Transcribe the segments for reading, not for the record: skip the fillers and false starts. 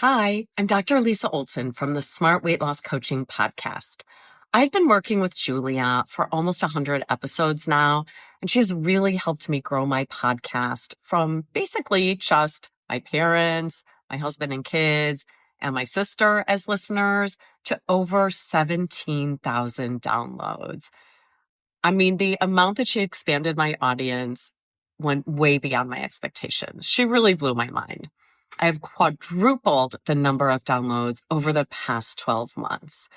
Hi, I'm Dr. Lisa Olson from the Smart Weight Loss Coaching Podcast. I've been working with Julia for almost 100 episodes now, and she has really helped me grow my podcast from basically just my parents, my husband and kids, and my sister as listeners to over 17,000 downloads. I mean, the amount that she expanded my audience went way beyond my expectations. She really blew my mind. I have quadrupled the number of downloads over the past 12 months.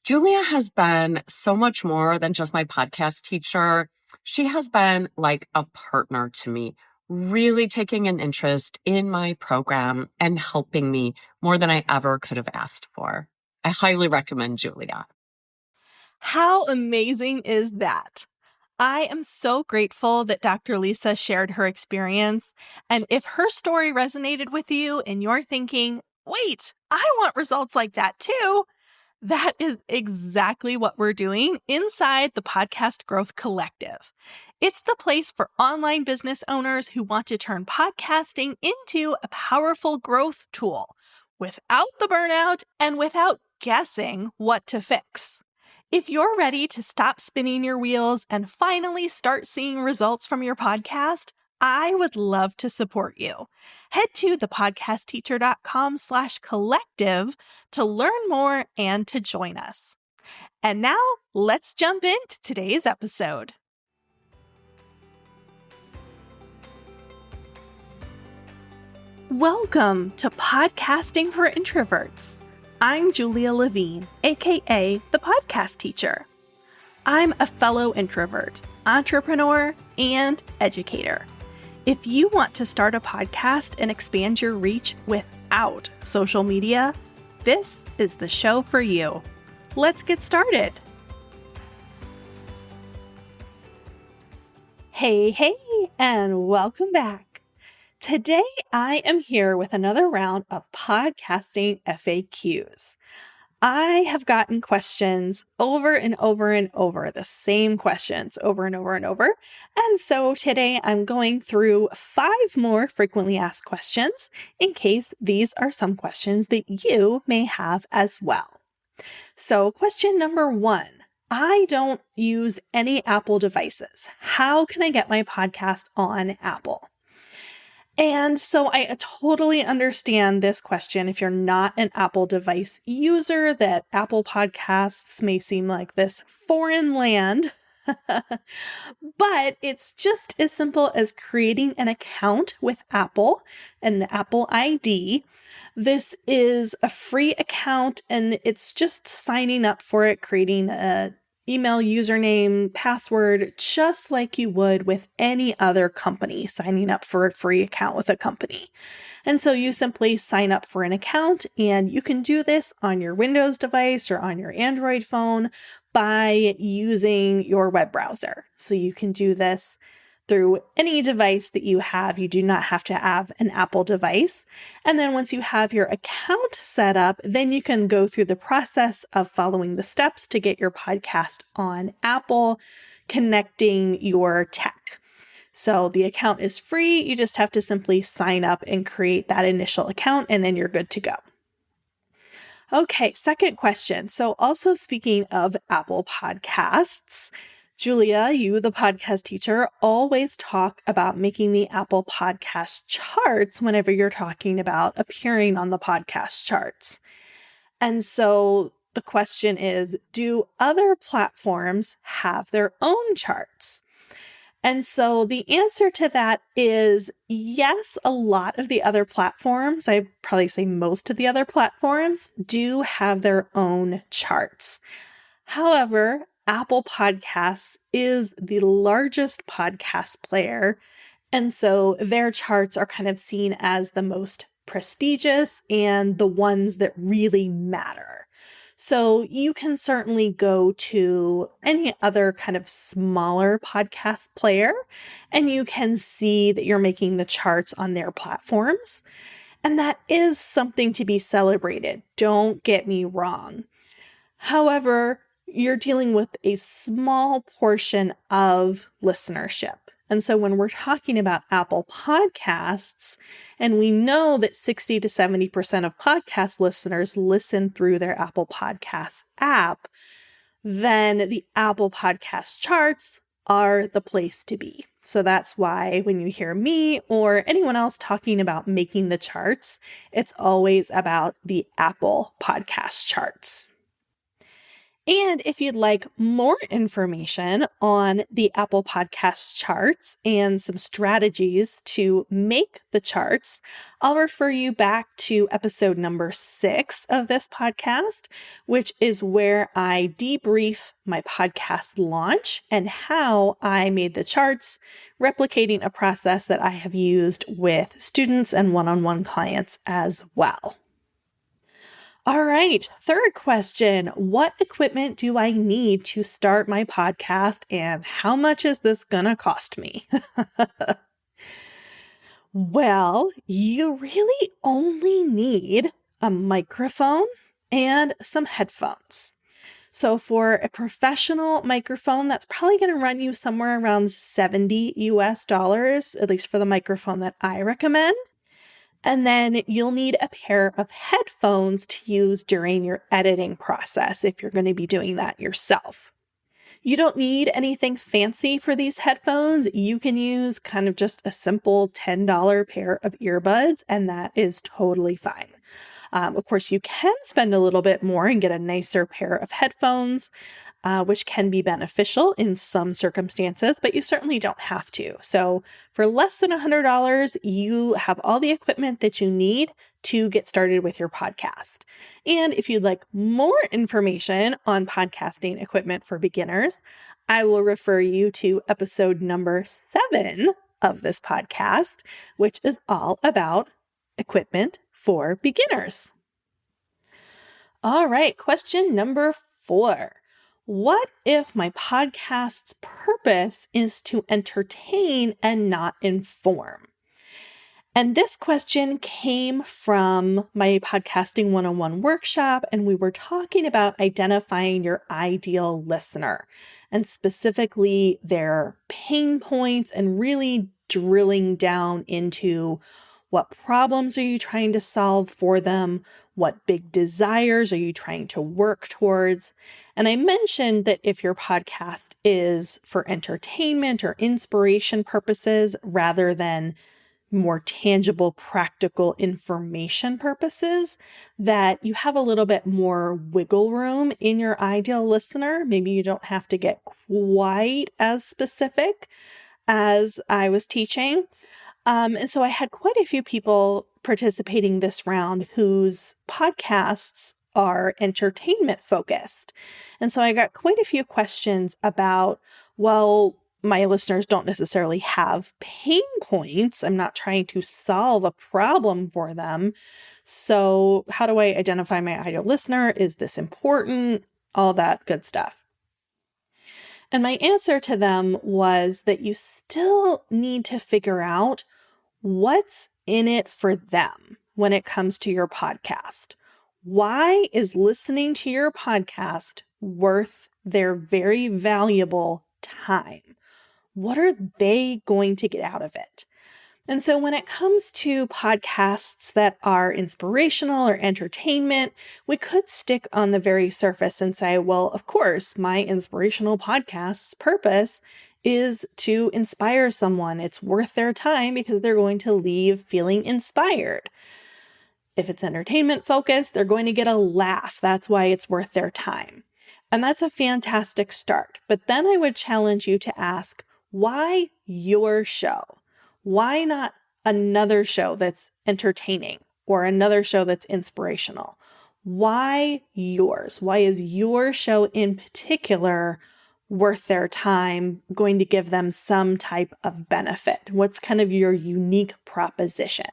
Julia has been so much more than just my podcast teacher. She has been like a partner to me, really taking an interest in my program and helping me more than I ever could have asked for. I highly recommend Julia. How amazing is that? I am so grateful that Dr. Lisa shared her experience. And if her story resonated with you and you're thinking, wait, I want results like that too, that is exactly what we're doing inside the Podcast Growth Collective. It's the place for online business owners who want to turn podcasting into a powerful growth tool without the burnout and without guessing what to fix. If you're ready to stop spinning your wheels and finally start seeing results from your podcast, I would love to support you. Head to thepodcastteacher.com/collective to learn more and to join us. And now let's jump into today's episode. Welcome to Podcasting for Introverts. I'm Julia Levine, aka the Podcast Teacher. I'm a fellow introvert, entrepreneur, and educator. If you want to start a podcast and expand your reach without social media, this is the show for you. Let's get started. Hey, and welcome back. Today, I am here with another round of podcasting FAQs. I have gotten questions over and over and over, the same questions over and over and over. And so today I'm going through 5 more frequently asked questions in case these are some questions that you may have as well. So question number 1. I don't use any Apple devices. How can I get my podcast on Apple? And so I totally understand this question if you're not an Apple device user, that Apple Podcasts may seem like this foreign land. But it's just as simple as creating an account with Apple, an Apple ID. This is a free account and it's just signing up for it, creating a email, username, password, just like you would with any other company signing up for a free account with a company. And so you simply sign up for an account, and you can do this on your Windows device or on your Android phone by using your web browser. So you can do this through any device that you have. You do not have to have an Apple device. And then once you have your account set up, then you can go through the process of following the steps to get your podcast on Apple, connecting your tech. So the account is free. You just have to simply sign up and create that initial account, and then you're good to go. Okay, second question. So also speaking of Apple Podcasts, Julia, you, the podcast teacher, always talk about making the Apple Podcast charts whenever you're talking about appearing on the podcast charts. And so the question is, do other platforms have their own charts? And so the answer to that is yes, a lot of the other platforms, I'd probably say most of the other platforms, do have their own charts. However, Apple Podcasts is the largest podcast player, and so their charts are kind of seen as the most prestigious and the ones that really matter. So you can certainly go to any other kind of smaller podcast player, and you can see that you're making the charts on their platforms. And that is something to be celebrated. Don't get me wrong. However, you're dealing with a small portion of listenership. And so when we're talking about Apple Podcasts, and we know that 60 to 70% of podcast listeners listen through their Apple Podcasts app, then the Apple Podcast charts are the place to be. So that's why when you hear me or anyone else talking about making the charts, it's always about the Apple Podcast charts. And if you'd like more information on the Apple Podcast charts and some strategies to make the charts, I'll refer you back to episode number 6 of this podcast, which is where I debrief my podcast launch and how I made the charts, replicating a process that I have used with students and one-on-one clients as well. All right, third question. What equipment do I need to start my podcast, and how much is this gonna cost me? Well, you really only need a microphone and some headphones. So for a professional microphone, that's probably going to run you somewhere around $70 US, at least for the microphone that I recommend. And then you'll need a pair of headphones to use during your editing process if you're going to be doing that yourself. You don't need anything fancy for these headphones. You can use kind of just a simple $10 pair of earbuds, and that is totally fine. Of course, you can spend a little bit more and get a nicer pair of headphones, which can be beneficial in some circumstances, but you certainly don't have to. So for less than $100, you have all the equipment that you need to get started with your podcast. And if you'd like more information on podcasting equipment for beginners, I will refer you to episode number 7 of this podcast, which is all about equipment for beginners. All right, question number 4. What if my podcast's purpose is to entertain and not inform? And this question came from my Podcasting 101 workshop, and we were talking about identifying your ideal listener and specifically their pain points and really drilling down into what problems are you trying to solve for them? What big desires are you trying to work towards? And I mentioned that if your podcast is for entertainment or inspiration purposes rather than more tangible, practical information purposes, that you have a little bit more wiggle room in your ideal listener. Maybe you don't have to get quite as specific as I was teaching. And so I had quite a few people participating this round whose podcasts are entertainment focused. And so I got quite a few questions about, well, my listeners don't necessarily have pain points. I'm not trying to solve a problem for them. So how do I identify my ideal listener? Is this important? All that good stuff. And my answer to them was that you still need to figure out what's in it for them when it comes to your podcast. Why is listening to your podcast worth their very valuable time? What are they going to get out of it? And so when it comes to podcasts that are inspirational or entertainment, we could stick on the very surface and say, well, of course, my inspirational podcast's purpose is to inspire someone. It's worth their time because they're going to leave feeling inspired. If it's entertainment focused, they're going to get a laugh. That's why it's worth their time. And that's a fantastic start. But then I would challenge you to ask, why your show? Why not another show that's entertaining or another show that's inspirational? Why yours? Why is your show in particular worth their time, going to give them some type of benefit? What's kind of your unique proposition?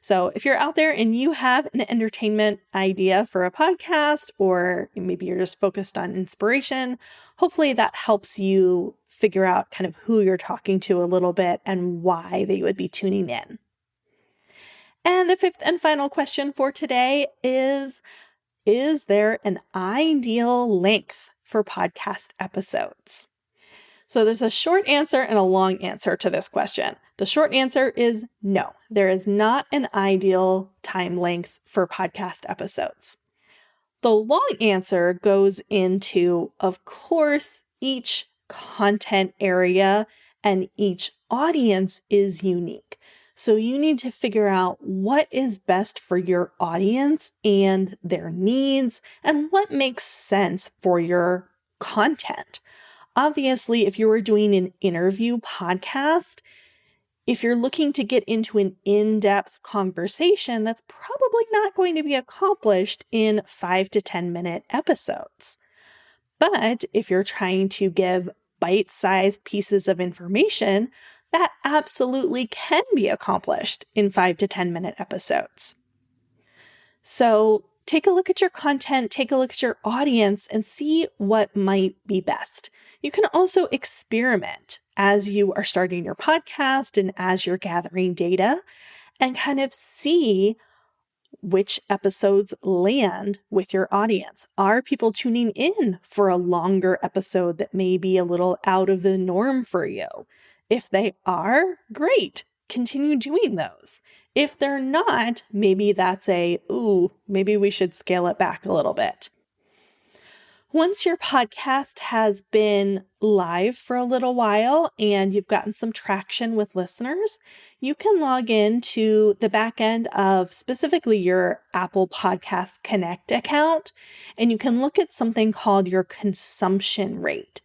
So if you're out there and you have an entertainment idea for a podcast, or maybe you're just focused on inspiration, hopefully that helps you figure out kind of who you're talking to a little bit and why they would be tuning in. And the 5th and final question for today is there an ideal length for podcast episodes? So there's a short answer and a long answer to this question. The short answer is no, there is not an ideal time length for podcast episodes. The long answer goes into, of course, each content area and each audience is unique. So you need to figure out what is best for your audience and their needs and what makes sense for your content. Obviously, if you were doing an interview podcast, if you're looking to get into an in-depth conversation, that's probably not going to be accomplished in 5 to 10-minute episodes. But if you're trying to give bite-sized pieces of information, that absolutely can be accomplished in 5 to 10-minute episodes. So take a look at your content, take a look at your audience, and see what might be best. You can also experiment as you are starting your podcast and as you're gathering data and kind of see which episodes land with your audience. Are people tuning in for a longer episode that may be a little out of the norm for you? If they are, great. Continue doing those. If they're not, maybe that's maybe we should scale it back a little bit. Once your podcast has been live for a little while and you've gotten some traction with listeners, you can log into the back end of specifically your Apple Podcast Connect account, and you can look at something called your consumption rate.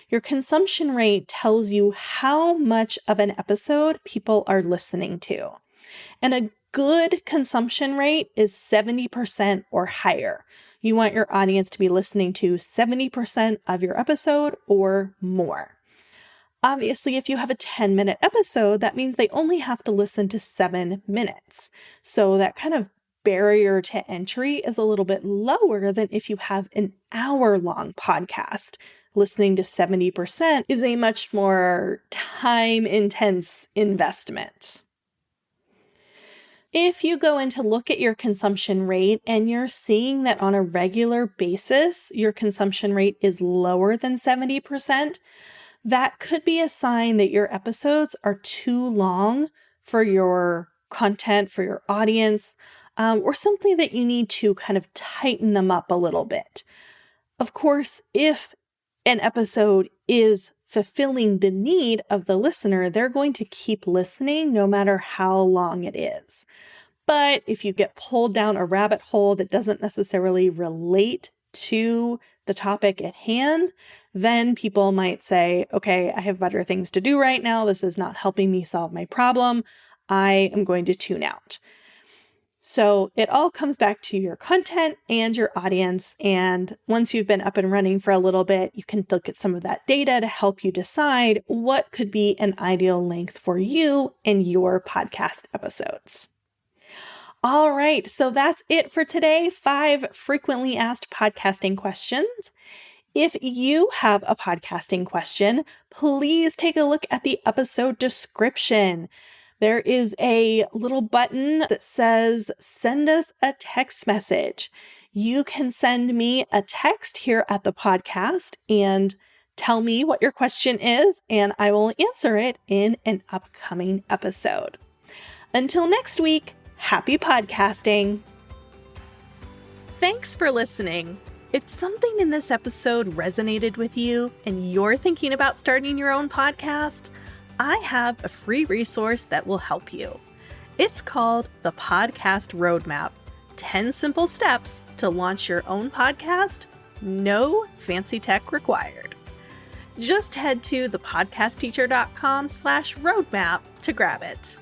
Your consumption rate tells you how much of an episode people are listening to. And a good consumption rate is 70% or higher. You want your audience to be listening to 70% of your episode or more. Obviously, if you have a 10-minute episode, that means they only have to listen to 7 minutes. So that kind of barrier to entry is a little bit lower than if you have an hour-long podcast. Listening to 70% is a much more time-intense investment. If you go in to look at your consumption rate and you're seeing that on a regular basis, your consumption rate is lower than 70%, that could be a sign that your episodes are too long for your content, for your audience, or something that you need to kind of tighten them up a little bit. Of course, if an episode is fulfilling the need of the listener, they're going to keep listening no matter how long it is. But if you get pulled down a rabbit hole that doesn't necessarily relate to the topic at hand, then people might say, okay, I have better things to do right now. This is not helping me solve my problem. I am going to tune out. So it all comes back to your content and your audience. And once you've been up and running for a little bit, you can look at some of that data to help you decide what could be an ideal length for you and your podcast episodes. All right, so that's it for today. 5 frequently asked podcasting questions. If you have a podcasting question, please take a look at the episode description. There is a little button that says, send us a text message. You can send me a text here at the podcast and tell me what your question is, and I will answer it in an upcoming episode. Until next week, happy podcasting. Thanks for listening. If something in this episode resonated with you and you're thinking about starting your own podcast, I have a free resource that will help you. It's called the Podcast Roadmap, 10 simple steps to launch your own podcast, no fancy tech required. Just head to thepodcastteacher.com/roadmap to grab it.